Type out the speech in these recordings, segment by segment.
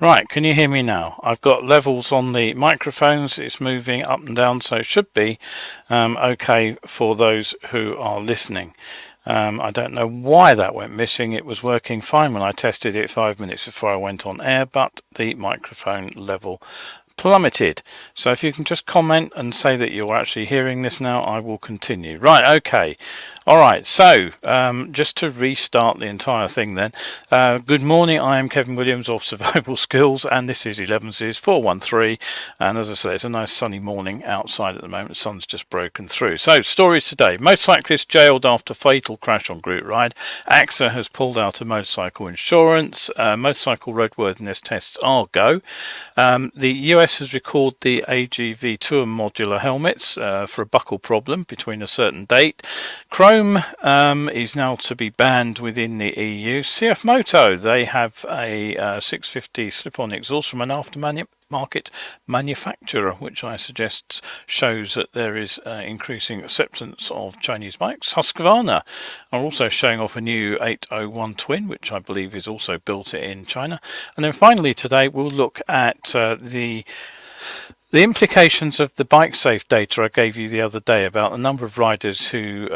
Right, can you hear me now? I've got levels on the microphones, it's moving up and down, so it should be okay for those who are listening. I don't know why that went missing. It was working fine when I tested it 5 minutes before I went on air, but the microphone level plummeted. So if you can just comment and say that you're actually hearing this now, I will continue. Right, okay. All right, so just to restart the entire thing then. Good morning, I am Kevin Williams of Survival Skills, and this is 11ses 413. And as I say, it's a nice sunny morning outside at the moment. The sun's just broken through. So, stories today. Motorcyclist jailed after fatal crash on group ride. AXA has pulled out of motorcycle insurance. Motorcycle roadworthiness tests are go. The US has recalled the AGV Tourmodular helmets for a buckle problem between a certain date. Chrome is now to be banned within the EU. CFMoto, they have a 650 slip-on exhaust from an aftermarket manufacturer, which I suggest shows that there is increasing acceptance of Chinese bikes. Husqvarna are also showing off a new 801 Twin, which I believe is also built in China. And then finally today we'll look at the implications of the bike safe data I gave you the other day about the number of riders who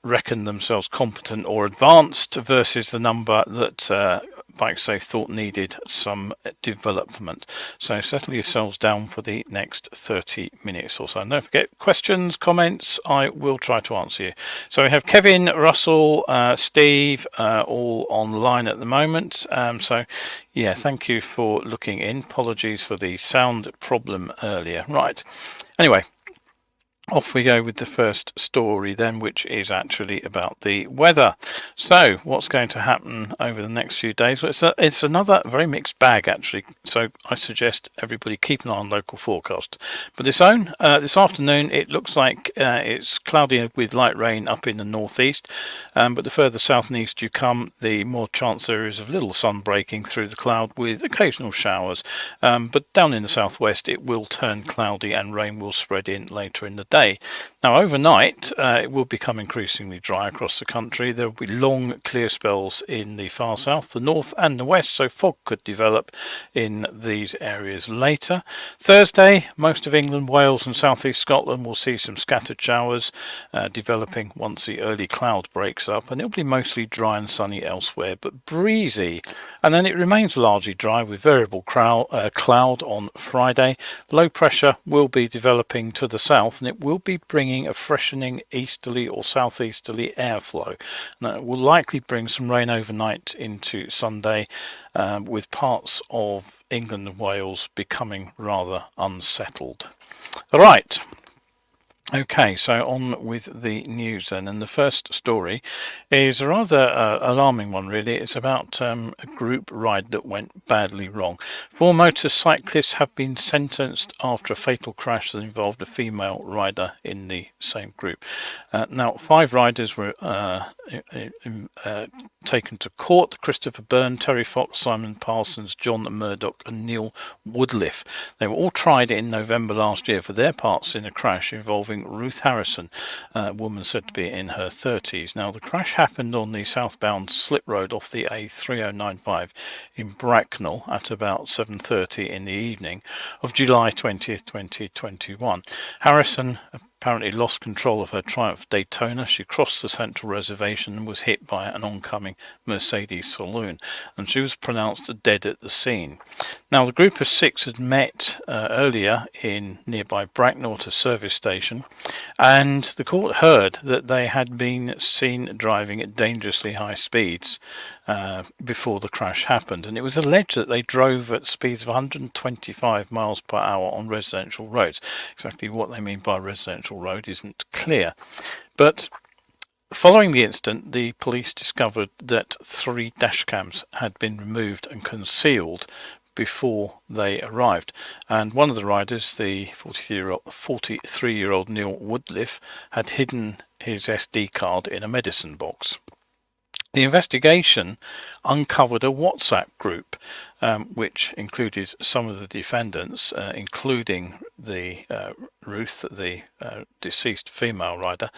reckon themselves competent or advanced versus the number that Bike Safe thought needed some development. So settle yourselves down for the next 30 minutes or so. And don't forget, questions, comments, I will try to answer you. So we have Kevin, Russell, Steve, all online at the moment. So yeah, thank you for looking in. Apologies for the sound problem earlier. Right. Anyway, off we go with the first story then, which is actually about the weather. So what's going to happen over the next few days? Well, it's another very mixed bag actually, so I suggest everybody keep an eye on local forecast. But this afternoon it looks like it's cloudy with light rain up in the northeast, but the further south and east you come, the more chance there is of little sun breaking through the cloud with occasional showers. But down in the southwest it will turn cloudy and rain will spread in later in the day. Now overnight it will become increasingly dry across the country. There will be long clear spells in the far south, the north and the west, so fog could develop in these areas later. Thursday, most of England, Wales and southeast Scotland will see some scattered showers developing once the early cloud breaks up, and it will be mostly dry and sunny elsewhere but breezy. And then it remains largely dry with variable cloud on Friday. Low pressure will be developing to the south, and it will be bringing a freshening easterly or southeasterly airflow. Now, it will likely bring some rain overnight into Sunday, with parts of England and Wales becoming rather unsettled. All right. Okay, so on with the news then, and the first story is a rather alarming one really. It's about a group ride that went badly wrong. 4 motorcyclists have been sentenced after a fatal crash that involved a female rider in the same group. Now 5 riders were taken to court: Christopher Byrne, Terry Fox, Simon Parsons, John Murdoch and Neil Woodliff. They were all tried in November last year for their parts in a crash involving Ruth Harrison, a woman said to be in her 30s. Now the crash happened on the southbound slip road off the A3095 in Bracknell at about 7:30 in the evening of July 20th, 2021. Harrison apparently lost control of her Triumph Daytona. She crossed the central reservation and was hit by an oncoming Mercedes saloon, and she was pronounced dead at the scene. Now the group of 6 had met earlier in nearby Bracknell at a service station, and the court heard that they had been seen driving at dangerously high speeds before the crash happened, and it was alleged that they drove at speeds of 125 miles per hour on residential roads. Exactly what they mean by residential road isn't clear, but following the incident, the police discovered that 3 dash cams had been removed and concealed before they arrived, and one of the riders, the 43-year-old Neil Woodliff, had hidden his SD card in a medicine box. The investigation uncovered a WhatsApp group which included some of the defendants, including the Ruth, the deceased female rider.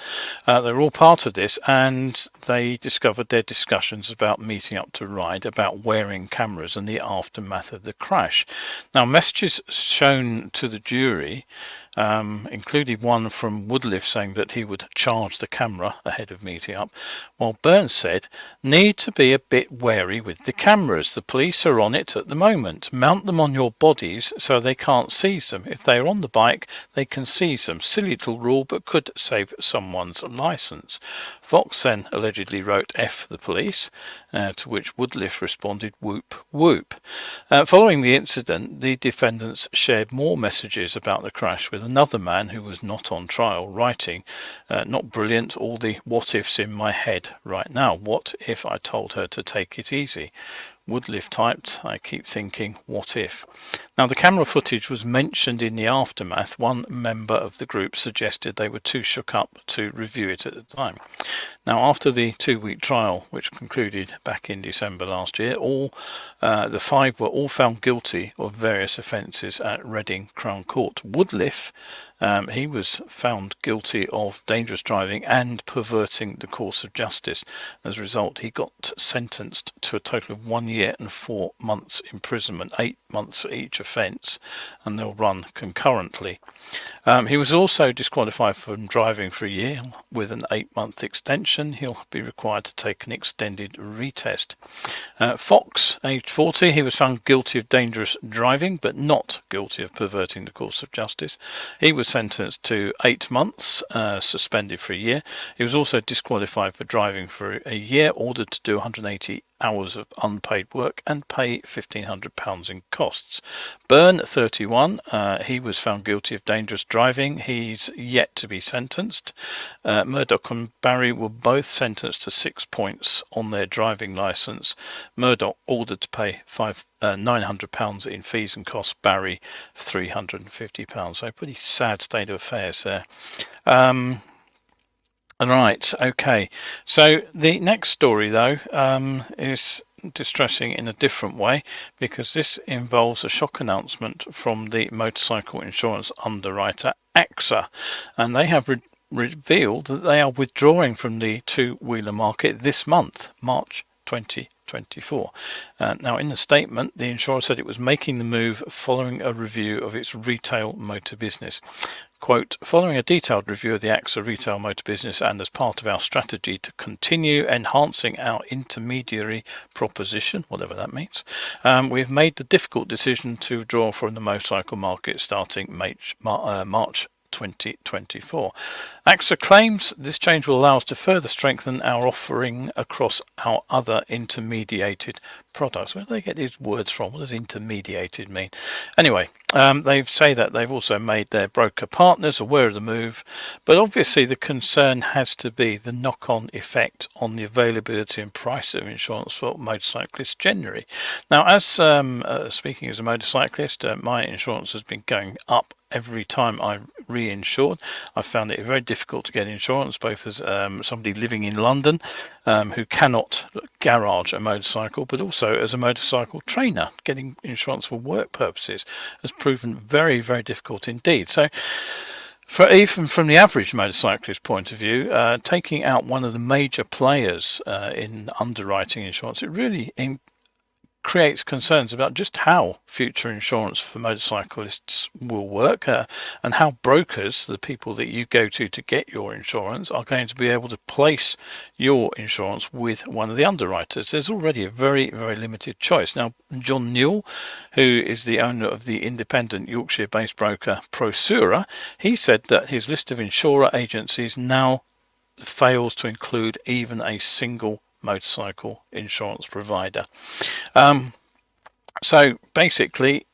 They were all part of this, and they discovered their discussions about meeting up to ride, about wearing cameras and the aftermath of the crash. Now, messages shown to the jury including one from Woodliff saying that he would charge the camera ahead of meeting up, while Burns said, "Need to be a bit wary with the cameras. The police are on it at the moment. Mount them on your bodies so they can't seize them. If they are on the bike, they can seize them. Silly little rule, but could save someone's license." Fox then allegedly wrote F the police, to which Woodliff responded, "Whoop, whoop." Following the incident, the defendants shared more messages about the crash with another man who was not on trial, writing, "Not brilliant, all the what ifs in my head right now. What if I told her to take it easy?" Woodliff typed, "I keep thinking, what if?" Now, the camera footage was mentioned in the aftermath. One member of the group suggested they were too shook up to review it at the time. Now, after the 2-week trial, which concluded back in December last year, the 5 were all found guilty of various offences at Reading Crown Court. Woodliff, he was found guilty of dangerous driving and perverting the course of justice. As a result, he got sentenced to a total of 1 year and 4 months imprisonment, 8 months for each offence, and they'll run concurrently. He was also disqualified from driving for a year with an 8-month extension. He'll be required to take an extended retest. Fox, aged 40, he was found guilty of dangerous driving, but not guilty of perverting the course of justice. He was sentenced to 8 months, suspended for a year. He was also disqualified for driving for a year, ordered to do 180 hours of unpaid work and pay £1,500 in costs. Byrne, 31, he was found guilty of dangerous driving. He's yet to be sentenced. Murdoch and Barry were both sentenced to 6 points on their driving licence. Murdoch ordered to pay £900 in fees and costs, Barry £350. So a pretty sad state of affairs there. Right, okay. So the next story, though, is distressing in a different way, because this involves a shock announcement from the motorcycle insurance underwriter AXA, and they have revealed that they are withdrawing from the two-wheeler market this month, March 2024. Now, in the statement, the insurer said it was making the move following a review of its retail motor business. Quote, "Following a detailed review of the AXA retail motor business and as part of our strategy to continue enhancing our intermediary proposition," whatever that means, we have made the difficult decision to withdraw from the motorcycle market starting March 2024. AXA claims this change will allow us to further strengthen our offering across our other intermediated products. Where do they get these words from? What does intermediated mean? Anyway, they say that they've also made their broker partners aware of the move, but obviously the concern has to be the knock-on effect on the availability and price of insurance for motorcyclists generally. Now, as speaking as a motorcyclist, my insurance has been going up every time I reinsured. I found it very difficult to get insurance, both as somebody living in London who cannot garage a motorcycle, but also as a motorcycle trainer. Getting insurance for work purposes has proven very, very difficult indeed. So, even from the average motorcyclist point of view, taking out one of the major players in underwriting insurance, it really creates concerns about just how future insurance for motorcyclists will work, and how brokers, the people that you go to get your insurance, are going to be able to place your insurance with one of the underwriters. There's already a very, very limited choice. Now, John Newell, who is the owner of the independent Yorkshire-based broker Prosura, he said that his list of insurer agencies now fails to include even a single motorcycle insurance provider. So basically,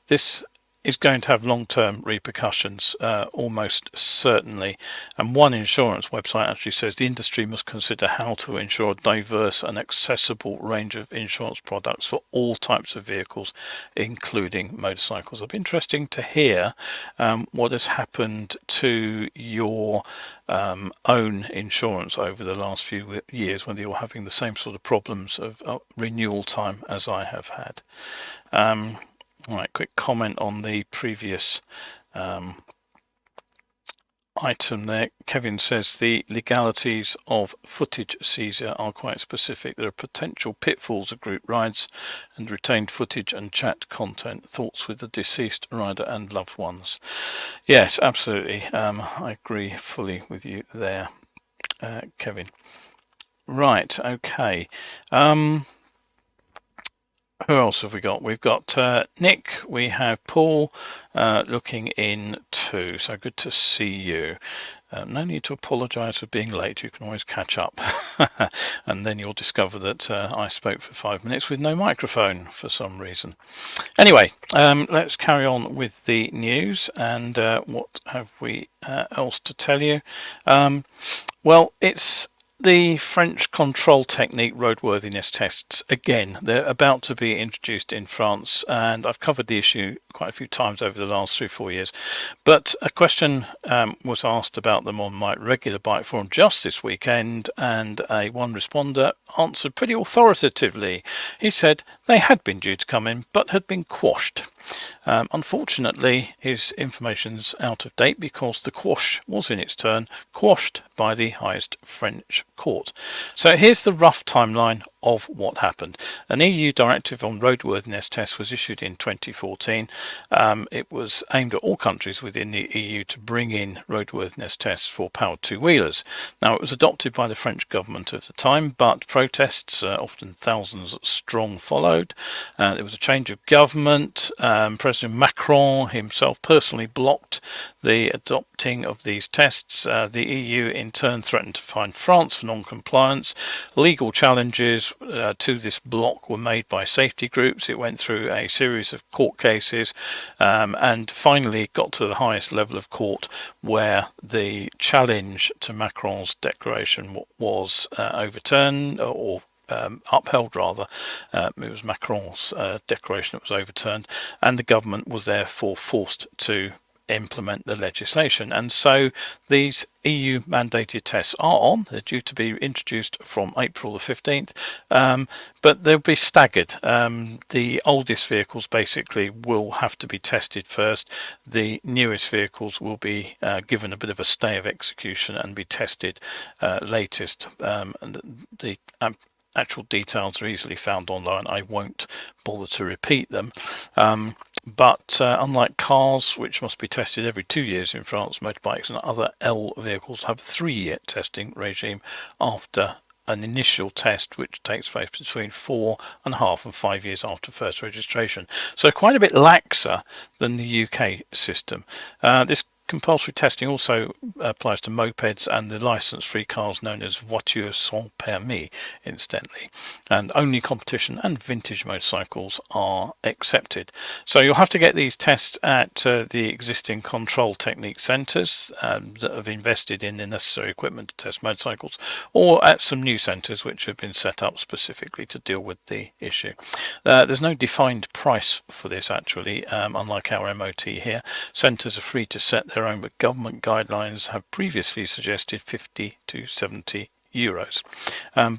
this is going to have long-term repercussions, almost certainly. And one insurance website actually says the industry must consider how to ensure a diverse and accessible range of insurance products for all types of vehicles, including motorcycles. It'll be interesting to hear what has happened to your own insurance over the last few years, whether you're having the same sort of problems of renewal time as I have had. All right, quick comment on the previous item there. Kevin says the legalities of footage seizure are quite specific. There are potential pitfalls of group rides and retained footage and chat content. Thoughts with the deceased rider and loved ones? Yes, absolutely. I agree fully with you there, Kevin. Right, okay. Who else have we got? We've got Nick, we have Paul looking in too. So good to see you. No need to apologise for being late. You can always catch up. And then you'll discover that I spoke for 5 minutes with no microphone for some reason. Anyway, let's carry on with the news. And what have we else to tell you? Well, it's the French control technique roadworthiness tests. Again, they're about to be introduced in France, and I've covered the issue quite a few times over the last 3 or 4 years. But a question was asked about them on my regular bike forum just this weekend, and one responder answered pretty authoritatively. He said they had been due to come in, but had been quashed. Unfortunately, his information's out of date because the quash was in its turn quashed by the highest French court. So here's the rough timeline of what happened. An EU directive on roadworthiness tests was issued in 2014. It was aimed at all countries within the EU to bring in roadworthiness tests for powered two-wheelers. Now, it was adopted by the French government at the time, but protests, often thousands strong, followed. There was a change of government. President Macron himself personally blocked the adopting of these tests. The EU in turn threatened to fine France for non-compliance. Legal challenges to this block were made by safety groups. It went through a series of court cases and finally got to the highest level of court, where the challenge to Macron's declaration was overturned, or upheld rather. It was Macron's declaration that was overturned, and the government was therefore forced to implement the legislation. And so these EU mandated tests are on. They're due to be introduced from April the 15th, but they'll be staggered. The oldest vehicles basically will have to be tested first. The newest vehicles will be given a bit of a stay of execution and be tested latest. And the actual details are easily found online. I won't bother to repeat them. But unlike cars, which must be tested every 2 years in France, motorbikes and other L vehicles have a 3-year testing regime after an initial test, which takes place between 4.5 and 5 years after first registration. So quite a bit laxer than the UK system. This compulsory testing also applies to mopeds and the license-free cars known as voitures sans permis, incidentally. And only competition and vintage motorcycles are accepted. So you'll have to get these tests at the existing control technique centres that have invested in the necessary equipment to test motorcycles, or at some new centres which have been set up specifically to deal with the issue. There's no defined price for this, actually, unlike our MOT here. Centres are free to set their own, but government guidelines have previously suggested 50 to 70 euros.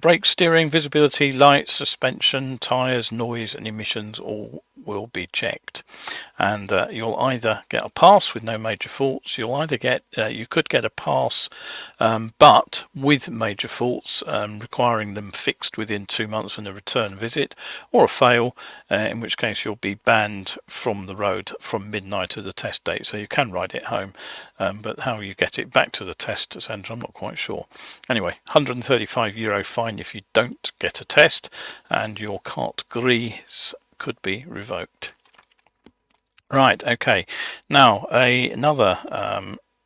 Brake, steering, visibility, lights, suspension, tyres, noise and emissions all will be checked, and you'll either get a pass with no major faults, you could get a pass but with major faults, requiring them fixed within 2 months from the return visit, or a fail, in which case you'll be banned from the road from midnight of the test date. So you can ride it home, but how you get it back to the test centre, I'm not quite sure. Anyway, €135 fine if you don't get a test, and your carte grise could be revoked. Right, okay. Now another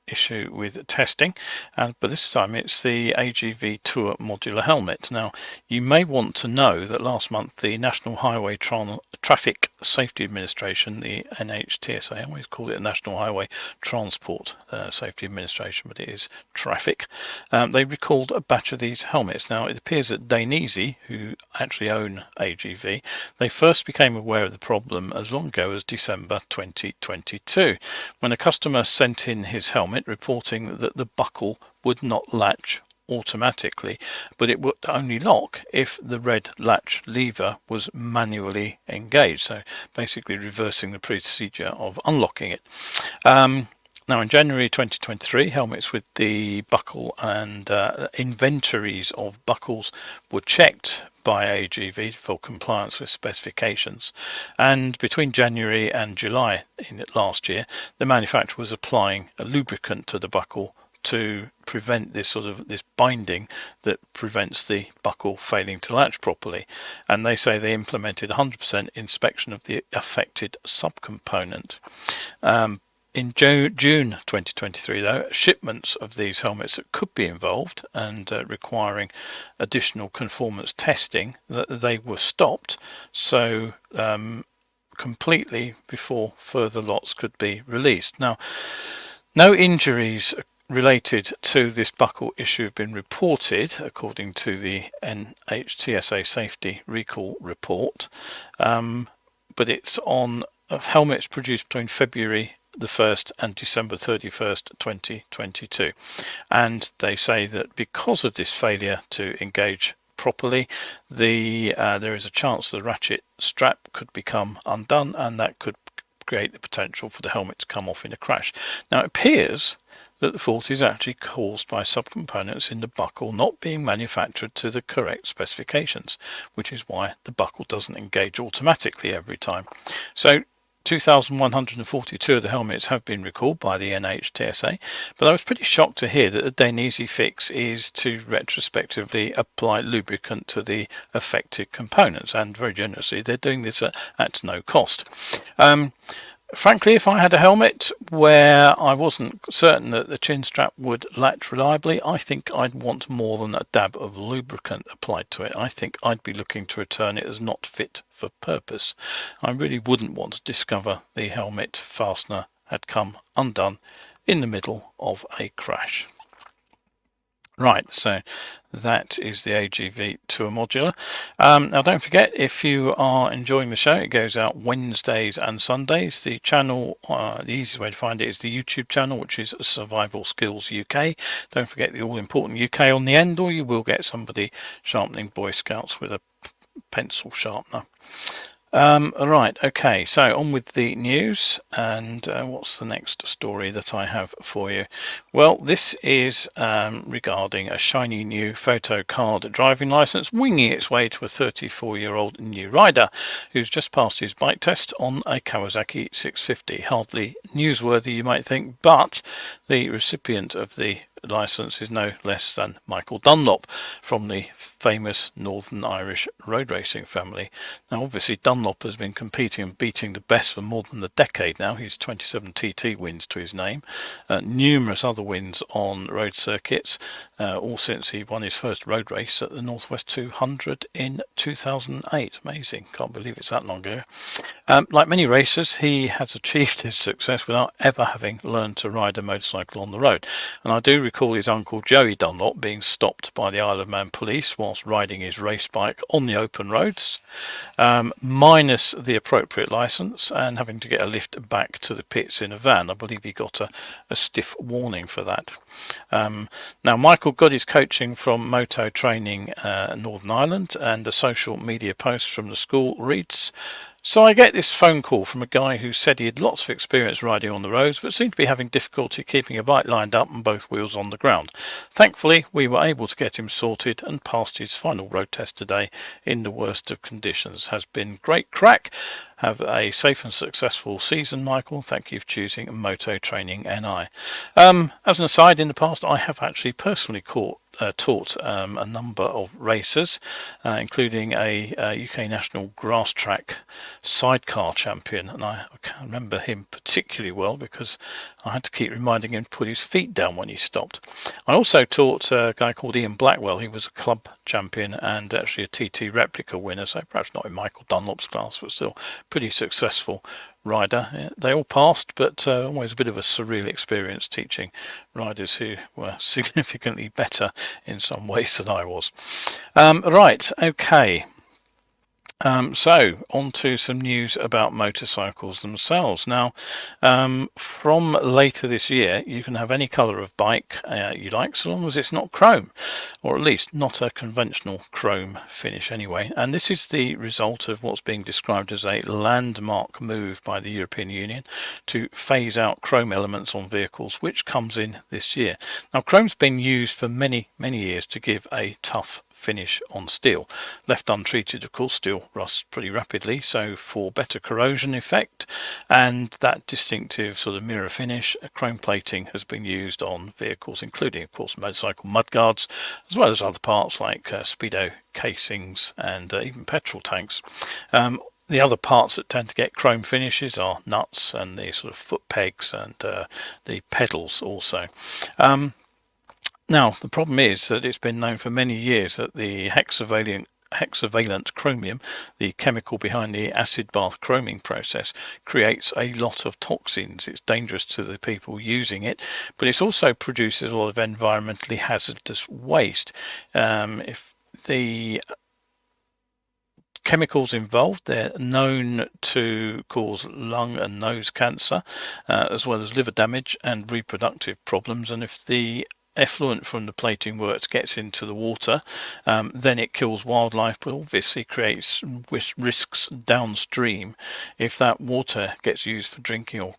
issue with testing, but this time it's the AGV Tourmodular helmet. Now, you may want to know that last month the National Highway Traffic Safety Administration, the NHTSA, I always call it the National Highway Transport Safety Administration, but it is traffic, they recalled a batch of these helmets. Now, it appears that Dainese, who actually own AGV, they first became aware of the problem as long ago as December 2022, when a customer sent in his helmet reporting that the buckle would not latch automatically, but it would only lock if the red latch lever was manually engaged, so basically reversing the procedure of unlocking it. Now, Now in January 2023, helmets with the buckle and inventories of buckles were checked by AGV for compliance with specifications, and between January and July in last year, the manufacturer was applying a lubricant to the buckle to prevent this binding that prevents the buckle failing to latch properly. And they say they implemented 100% inspection of the affected subcomponent. In June 2023, though, shipments of these helmets that could be involved and requiring additional conformance testing, they were stopped so completely before further lots could be released. Now, no injuries related to this buckle issue have been reported, according to the NHTSA Safety Recall Report, but it's on helmets produced between February the 1st and December 31st, 2022. And they say that because of this failure to engage properly, there is a chance the ratchet strap could become undone, and that could create the potential for the helmet to come off in a crash. Now, it appears that the fault is actually caused by subcomponents in the buckle not being manufactured to the correct specifications, which is why the buckle doesn't engage automatically every time. So 2,142 of the helmets have been recalled by the NHTSA, but I was pretty shocked to hear that the Dainese fix is to retrospectively apply lubricant to the affected components, and very generously they're doing this at no cost. Frankly, if I had a helmet where I wasn't certain that the chin strap would latch reliably, I think I'd want more than a dab of lubricant applied to it. I think I'd be looking to return it as not fit for purpose. I really wouldn't want to discover the helmet fastener had come undone in the middle of a crash. Right, so that is the AGV Tourmodular. Now don't forget, if you are enjoying the show, it goes out Wednesdays and Sundays. The channel, the easiest way to find it is the YouTube channel, which is Survival Skills UK. Don't forget the all-important UK on the end, or you will get somebody sharpening Boy Scouts with a pencil sharpener. Right, okay, so on with the news, and what's the next story that I have for you? Well, this is regarding a shiny new photo card driving license winging its way to a 34-year-old new rider who's just passed his bike test on a Kawasaki 650. Hardly newsworthy, you might think, but the recipient of the license is no less than Michael Dunlop from the famous Northern Irish road racing family. Now obviously Dunlop has been competing and beating the best for more than a decade now. He's 27 TT wins to his name, numerous other wins on road circuits, all since he won his first road race at the Northwest 200 in 2008. Amazing, can't believe it's that long ago. Like many racers, he has achieved his success without ever having learned to ride a motorcycle on the road, and I do recall his uncle Joey Dunlop being stopped by the Isle of Man police whilst riding his race bike on the open roads, minus the appropriate licence, and having to get a lift back to the pits in a van. I believe he got a stiff warning for that. Now Michael got his coaching from Moto Training Northern Ireland, and a social media post from the school reads, "So I get this phone call from a guy who said he had lots of experience riding on the roads but seemed to be having difficulty keeping a bike lined up and both wheels on the ground. Thankfully we were able to get him sorted and passed his final road test today in the worst of conditions. Has been great crack. Have a safe and successful season, Michael. Thank you for choosing Moto Training NI." As an aside, in the past I have actually personally taught a number of racers, including a UK national grass track sidecar champion, and I can remember him particularly well because I had to keep reminding him to put his feet down when he stopped. I also taught a guy called Ian Blackwell. He was a club champion and actually a TT replica winner, so perhaps not in Michael Dunlop's class, but still pretty successful rider. They all passed, but always a bit of a surreal experience teaching riders who were significantly better in some ways than I was. Right, okay. So on to some news about motorcycles themselves. Now, from later this year, you can have any colour of bike you like, so long as it's not chrome, or at least not a conventional chrome finish anyway. And this is the result of what's being described as a landmark move by the European Union to phase out chrome elements on vehicles, which comes in this year. Now, chrome's been used for many years to give a tough finish on steel. Left untreated, of course, steel rusts pretty rapidly, so for better corrosion effect and that distinctive sort of mirror finish, chrome plating has been used on vehicles, including, of course, motorcycle mudguards, as well as other parts like speedo casings and even petrol tanks. The other parts that tend to get chrome finishes are nuts and the sort of foot pegs and the pedals also. Now, the problem is that it's been known for many years that the hexavalent chromium, the chemical behind the acid bath chroming process, creates a lot of toxins. It's dangerous to the people using it, but it also produces a lot of environmentally hazardous waste. If the chemicals involved, they're known to cause lung and nose cancer, as well as liver damage and reproductive problems. And if the effluent from the plating works gets into the water, then it kills wildlife, but obviously creates risks downstream if that water gets used for drinking or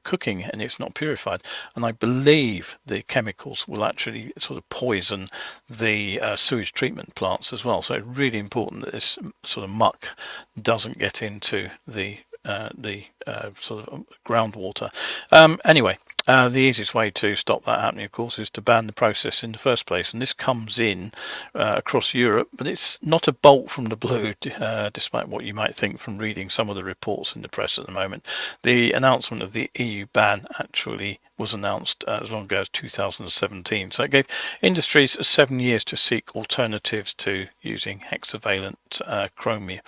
cooking and it's not purified. And I believe the chemicals will actually sort of poison the sewage treatment plants as well. So it's really important that this sort of muck doesn't get into the sort of groundwater. Anyway, the easiest way to stop that happening, of course, is to ban the process in the first place. And this comes in across Europe, but it's not a bolt from the blue, despite what you might think from reading some of the reports in the press at the moment. The announcement of the EU ban actually was announced as long ago as 2017. So it gave industries 7 years to seek alternatives to using hexavalent chromium.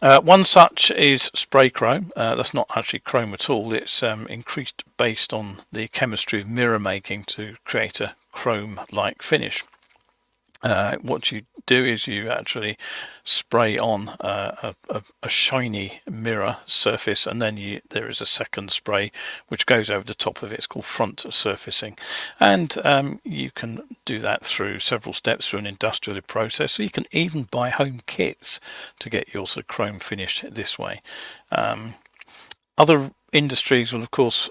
One such is spray chrome. That's not actually chrome at all. It's increased based on the chemistry of mirror making to create a chrome-like finish. What you do is you actually spray on a shiny mirror surface, and then there is a second spray which goes over the top of it. It's called front surfacing, and you can do that through several steps through an industrial process. So you can even buy home kits to get your sort of chrome finish this way. Other industries will, of course,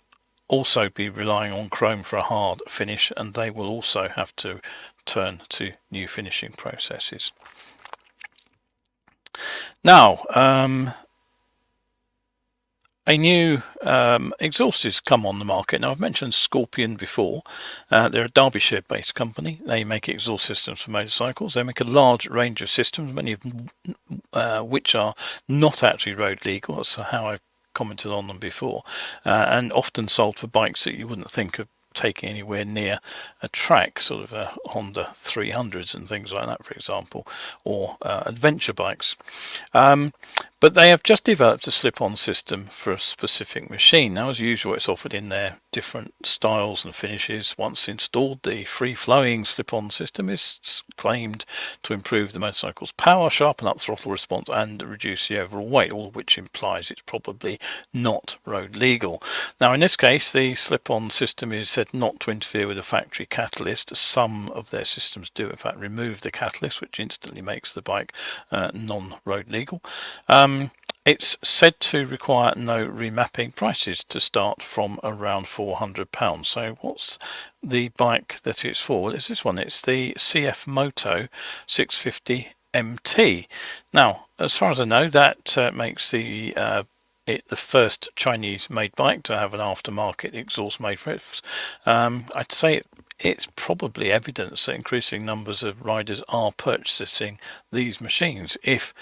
also be relying on chrome for a hard finish, and they will also have to turn to new finishing processes. Now, a new exhaust has come on the market. Now, I've mentioned Scorpion before. They're a Derbyshire-based company. They make exhaust systems for motorcycles. They make a large range of systems, many of them which are not actually road legal. That's how I've commented on them before, and often sold for bikes that you wouldn't think of taking anywhere near a track, sort of a Honda 300s and things like that, for example, or adventure bikes. But they have just developed a slip-on system for a specific machine. Now, as usual, it's offered in their different styles and finishes. Once installed, the free-flowing slip-on system is claimed to improve the motorcycle's power, sharpen up throttle response, and reduce the overall weight, all of which implies it's probably not road legal. Now, in this case, the slip-on system is said not to interfere with the factory catalyst. Some of their systems do, in fact, remove the catalyst, which instantly makes the bike non-road legal. It's said to require no remapping. Prices to start from around £400. So what's the bike that it's for? Well, it's this one. It's the CFMoto 650 MT. Now, as far as I know, that makes the first Chinese-made bike to have an aftermarket exhaust made for it. I'd say it's probably evidence that increasing numbers of riders are purchasing these machines if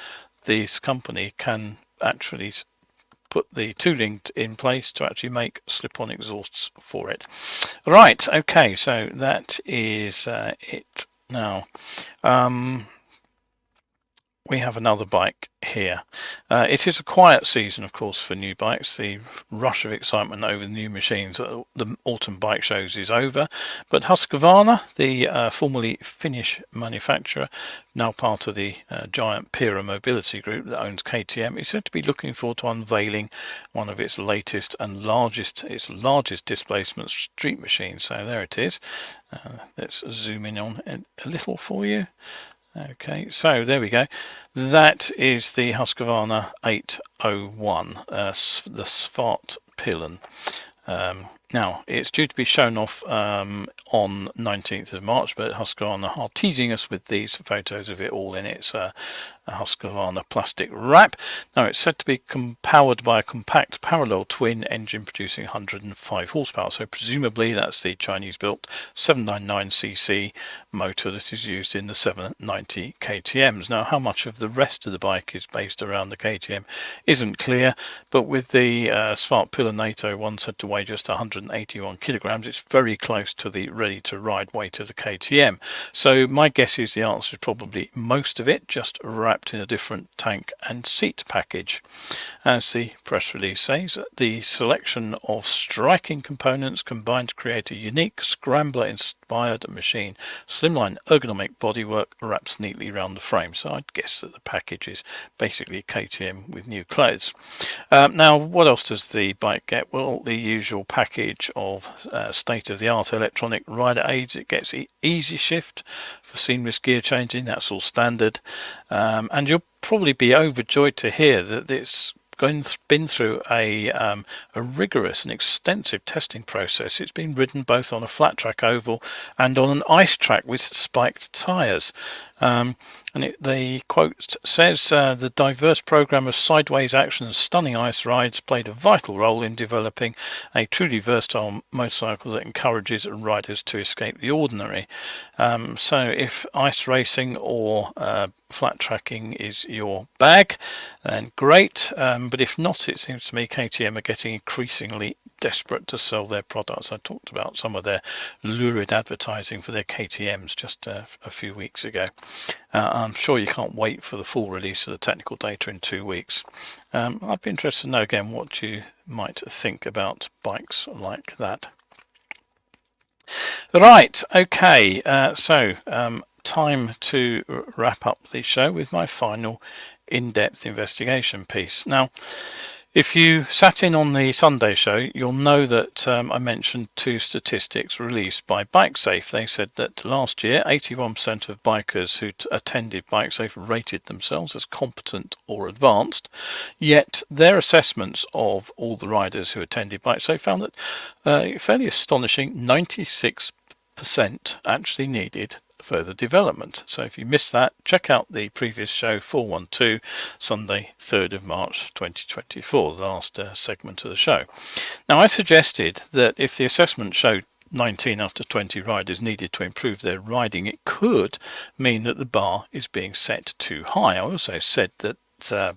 this company can actually put the tooling in place to actually make slip-on exhausts for it. Right, okay, so that is it now. we have another bike here. It is a quiet season, of course, for new bikes. The rush of excitement over the new machines at the autumn bike shows is over, but Husqvarna, the formerly Finnish manufacturer, now part of the giant Pira Mobility Group that owns KTM, is said to be looking forward to unveiling one of its latest and largest displacement street machines. So there it is. Let's zoom in on it a little for you. Okay, so there we go. That is the Husqvarna 801, the Svartpillen. Now, it's due to be shown off on 19th of March, but Husqvarna are teasing us with these photos of it all in its a Husqvarna plastic wrap. Now, it's said to be powered by a compact parallel twin engine producing 105 horsepower, so presumably that's the Chinese-built 799cc motor that is used in the 790 KTMs. Now, how much of the rest of the bike is based around the KTM isn't clear, but with the Svartpillen 801 said to weigh just 181 kilograms, it's very close to the ready-to-ride weight of the KTM. So my guess is the answer is probably most of it, just wrapped in a different tank and seat package. As the press release says, the selection of striking components combined to create a unique scrambler-inspired machine. Slimline ergonomic bodywork wraps neatly around the frame, so I'd guess that the package is basically KTM with new clothes. Now, what else does the bike get? Well, the usual package of state-of-the-art electronic rider aids. It gets easy shift for seamless gear changing, that's all standard, and you'll probably be overjoyed to hear that it's been through a rigorous and extensive testing process. It's been ridden both on a flat track oval and on an ice track with spiked tyres. And the quote says, the diverse program of sideways action and stunning ice rides played a vital role in developing a truly versatile motorcycle that encourages riders to escape the ordinary. So if ice racing or flat tracking is your bag, then great. But if not, it seems to me KTM are getting increasingly desperate to sell their products. I talked about some of their lurid advertising for their KTMs just a few weeks ago. I'm sure you can't wait for the full release of the technical data in 2 weeks. I'd be interested to know again what you might think about bikes like that. Right, okay, so time to wrap up the show with my final in-depth investigation piece. Now, if you sat in on the Sunday show, you'll know that I mentioned two statistics released by BikeSafe. They said that last year, 81% of bikers who attended BikeSafe rated themselves as competent or advanced, yet their assessments of all the riders who attended BikeSafe found that fairly astonishing 96% actually needed further development. So if you missed that, check out the previous show 412, Sunday 3rd of March 2024, the last segment of the show. Now, I suggested that if the assessment showed 19 out of 20 riders needed to improve their riding, it could mean that the bar is being set too high. I also said that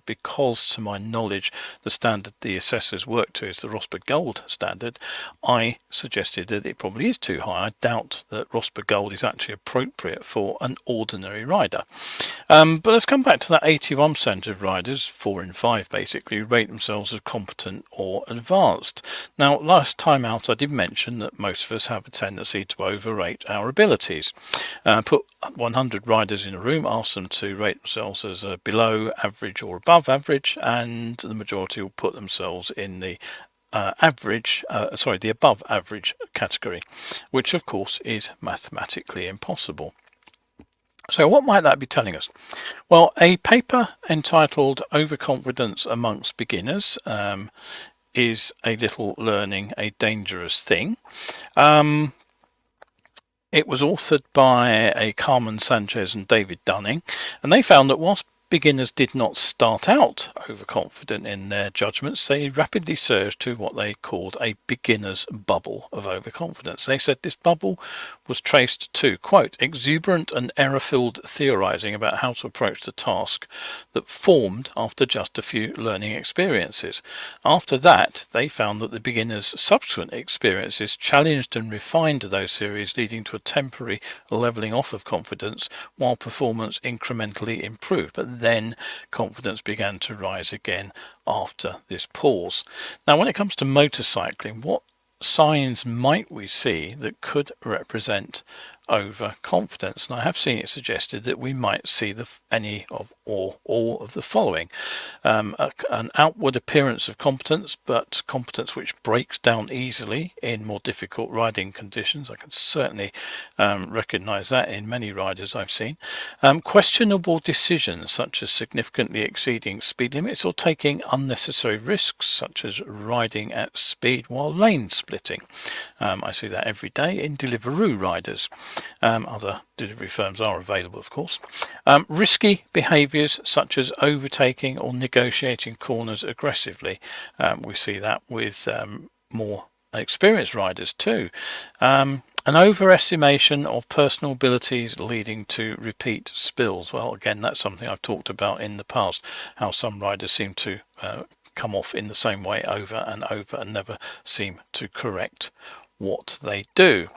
because, to my knowledge, the standard the assessors work to is the Rosberg Gold standard, I suggested that it probably is too high. I doubt that Rosberg Gold is actually appropriate for an ordinary rider. But let's come back to that 81% of riders, 4 in 5 basically, rate themselves as competent or advanced. Now, last time out I did mention that most of us have a tendency to overrate our abilities. Put 100 riders in a room, ask them to rate themselves as below average or above average, and the majority will put themselves in the the above average category, which of course is mathematically impossible. So what might that be telling us? Well, a paper entitled Overconfidence Amongst Beginners is a little learning a dangerous thing. It was authored by Carmen Sanchez and David Dunning, and they found that whilst beginners did not start out overconfident in their judgments, they rapidly surged to what they called a beginner's bubble of overconfidence. They said this bubble was traced to, quote, exuberant and error-filled theorizing about how to approach the task that formed after just a few learning experiences. After that, they found that the beginner's subsequent experiences challenged and refined those theories, leading to a temporary leveling off of confidence while performance incrementally improved. But then confidence began to rise again after this pause. Now, when it comes to motorcycling, what signs might we see that could represent overconfidence? And I have seen it suggested that we might see any of or all of the following: an outward appearance of competence, but competence which breaks down easily in more difficult riding conditions. I can certainly recognize that in many riders I've seen. Questionable decisions, such as significantly exceeding speed limits or taking unnecessary risks, such as riding at speed while lane splitting. I see that every day in Deliveroo riders. Other delivery firms are available, of course. Risky behaviours such as overtaking or negotiating corners aggressively. We see that with more experienced riders too. An overestimation of personal abilities leading to repeat spills. Well, again, that's something I've talked about in the past, how some riders seem to come off in the same way over and never seem to correct what they do.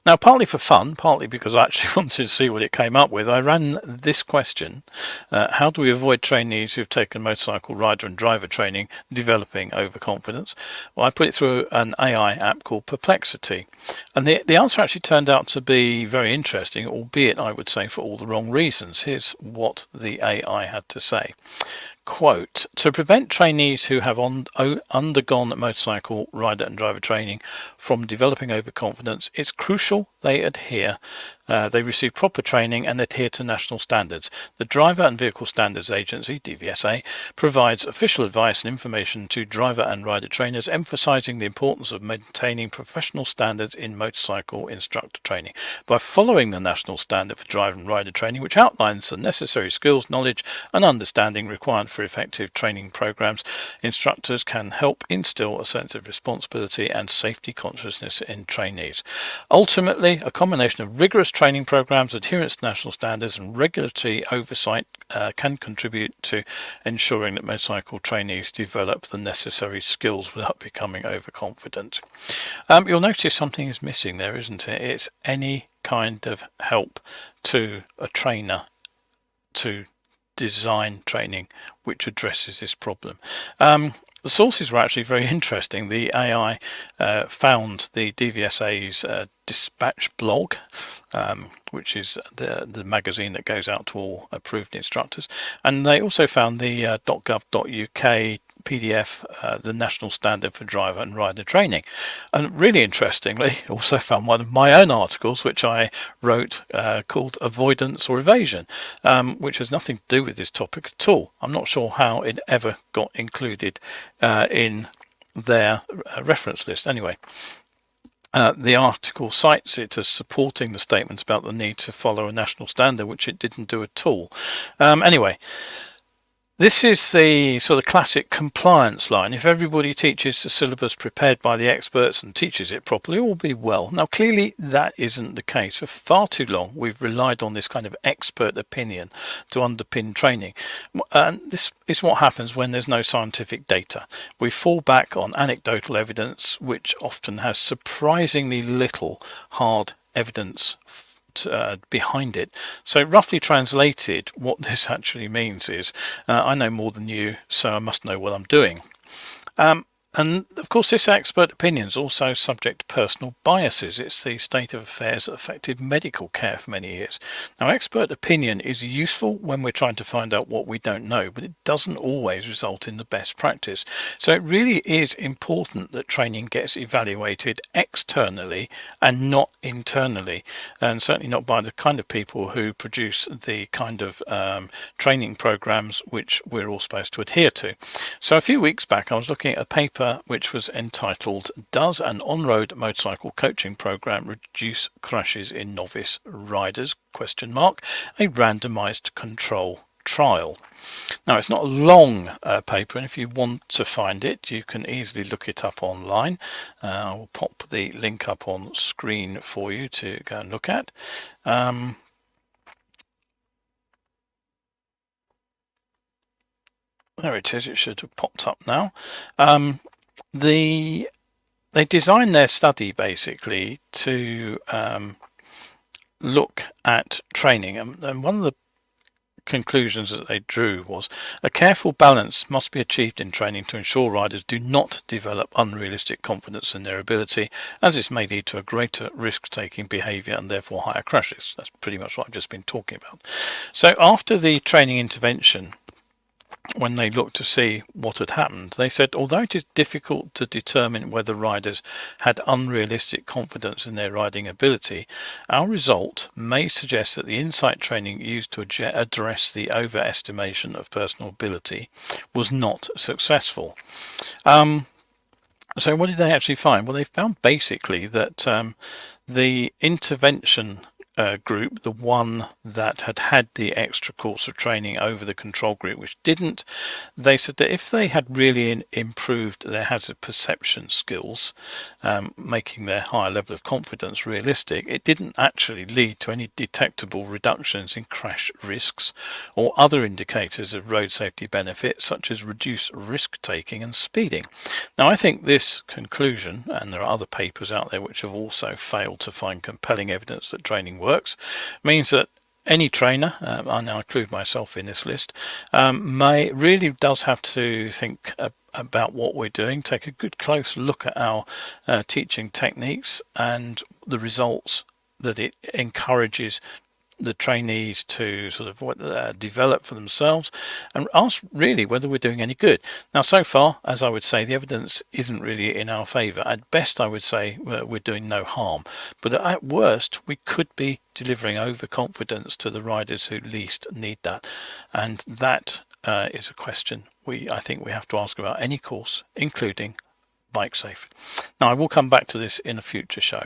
Now, partly for fun, partly because I actually wanted to see what it came up with, I ran this question: how do we avoid trainees who've taken motorcycle rider and driver training developing overconfidence? Well, I put it through an AI app called Perplexity, and the answer actually turned out to be very interesting, albeit I would say for all the wrong reasons. Here's what the AI had to say. Quote, to prevent trainees who have undergone motorcycle rider and driver training from developing overconfidence, it's crucial they receive proper training and adhere to national standards. The Driver and Vehicle Standards Agency, DVSA, provides official advice and information to driver and rider trainers, emphasizing the importance of maintaining professional standards in motorcycle instructor training. By following the national standard for driver and rider training, which outlines the necessary skills, knowledge and understanding required for effective training programs, instructors can help instill a sense of responsibility and safety consciousness in trainees. Ultimately, a combination of rigorous training programs, adherence to national standards and regulatory oversight can contribute to ensuring that motorcycle trainees develop the necessary skills without becoming overconfident. You'll notice something is missing there, isn't it? It's any kind of help to a trainer to design training which addresses this problem. The sources were actually very interesting. The AI found the DVSA's dispatch blog, which is the magazine that goes out to all approved instructors, and they also found the .gov.uk PDF, the National Standard for Driver and Rider Training. And really interestingly, also found one of my own articles, which I wrote called Avoidance or Evasion, which has nothing to do with this topic at all. I'm not sure how it ever got included in their reference list. Anyway, the article cites it as supporting the statements about the need to follow a national standard, which it didn't do at all. Anyway, this is the sort of classic compliance line. If everybody teaches the syllabus prepared by the experts and teaches it properly, all will be well. Now, clearly that isn't the case. For far too long, we've relied on this kind of expert opinion to underpin training. And this is what happens when there's no scientific data. We fall back on anecdotal evidence, which often has surprisingly little hard evidence behind it. So roughly translated, what this actually means is I know more than you, so I must know what I'm doing. And of course, this expert opinion is also subject to personal biases. It's the state of affairs that affected medical care for many years. Now, expert opinion is useful when we're trying to find out what we don't know, but it doesn't always result in the best practice. So it really is important that training gets evaluated externally and not internally, and certainly not by the kind of people who produce the kind of training programs which we're all supposed to adhere to. So a few weeks back, I was looking at a paper which was entitled "Does an on-road motorcycle coaching program reduce crashes in novice riders? A randomized control trial." Now, it's not a long paper, and if you want to find it, you can easily look it up online. I will pop the link up on screen for you to go and look at. There it is. It should have popped up now. They designed their study basically to look at training, and one of the conclusions that they drew was a careful balance must be achieved in training to ensure riders do not develop unrealistic confidence in their ability, as this may lead to a greater risk-taking behaviour and therefore higher crashes. That's pretty much what I've just been talking about. So after the training intervention, when they looked to see what had happened, they said, although it is difficult to determine whether riders had unrealistic confidence in their riding ability, our result may suggest that the insight training used to address the overestimation of personal ability was not successful. So what did they actually find? Well, they found basically that the intervention group, the one that had the extra course of training over the control group which didn't, they said that if they had really improved their hazard perception skills, making their higher level of confidence realistic, it didn't actually lead to any detectable reductions in crash risks or other indicators of road safety benefits such as reduced risk taking and speeding. Now I think this conclusion, and there are other papers out there which have also failed to find compelling evidence that training works, means that any trainer, I now include myself in this list, really does have to think about what we're doing, take a good close look at our teaching techniques and the results that it encourages the trainees to sort of develop for themselves, and ask really whether we're doing any good. Now so far, as I would say, the evidence isn't really in our favour. At best I would say we're doing no harm, but at worst we could be delivering overconfidence to the riders who least need that, and that is a question I think we have to ask about any course, including bike safe. Now I will come back to this in a future show,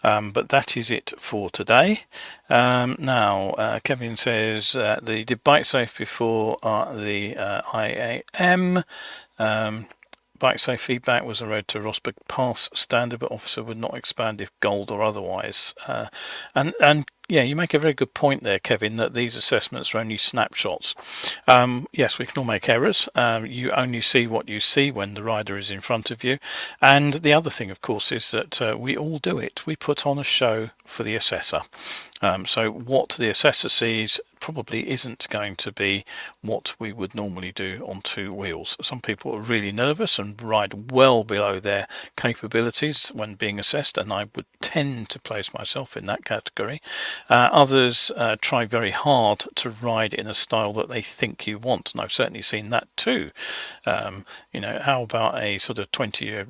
but that is it for today. Now Kevin says they did bike safe before the IAM. Bike safe feedback was a road to Rosberg Pass standard, but officer would not expand if gold or otherwise. And yeah, you make a very good point there, Kevin, that these assessments are only snapshots. Yes, we can all make errors. You only see what you see when the rider is in front of you. And the other thing, of course, is that we all do it. We put on a show for the assessor. So what the assessor sees probably isn't going to be what we would normally do on two wheels. Some people are really nervous and ride well below their capabilities when being assessed, and I would tend to place myself in that category. Others try very hard to ride in a style that they think you want, and I've certainly seen that too. You know, how about a sort of 20-year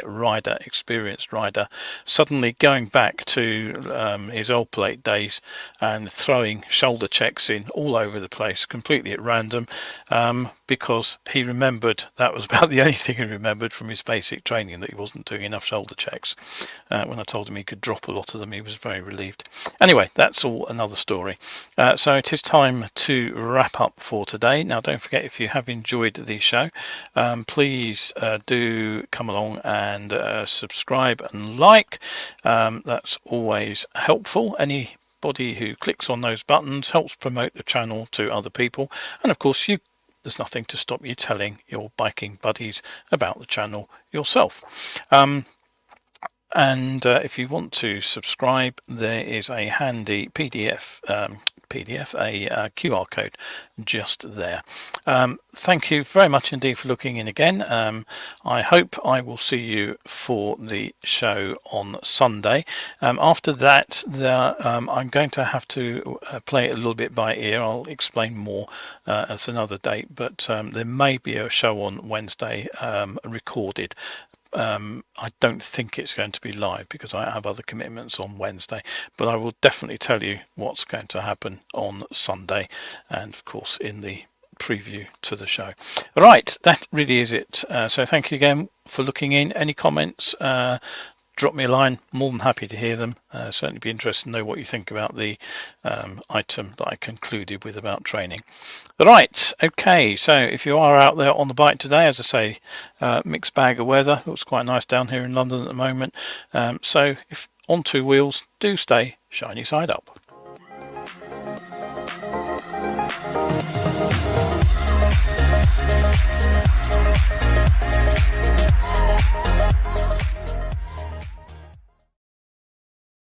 rider, experienced rider, suddenly going back to his old plate days and throwing shoulder checks in all over the place completely at random, because he remembered that was about the only thing he remembered from his basic training, that he wasn't doing enough shoulder checks. When I told him he could drop a lot of them, he was very relieved. Anyway, that's all another story. So it is time to wrap up for today. Now don't forget, if you have enjoyed the show, please do come along and subscribe and like. That's always helpful. Anybody who clicks on those buttons helps promote the channel to other people, and of course there's nothing to stop you telling your biking buddies about the channel yourself. And if you want to subscribe, there is a handy PDF, a QR code just there. Thank you very much indeed for looking in again. I hope I will see you for the show on Sunday. After that, I'm going to have to play it a little bit by ear. I'll explain more at another date, but there may be a show on Wednesday recorded. I don't think it's going to be live because I have other commitments on Wednesday, but I will definitely tell you what's going to happen on Sunday, and of course in the preview to the show. Right, that really is it. So thank you again for looking in. Any comments, drop me a line. More than happy to hear them. Certainly be interested to know what you think about the item that I concluded with about training. Right, okay, so if you are out there on the bike today, as I say, mixed bag of weather. Looks quite nice down here in London at the moment. So if on two wheels, do stay shiny side up.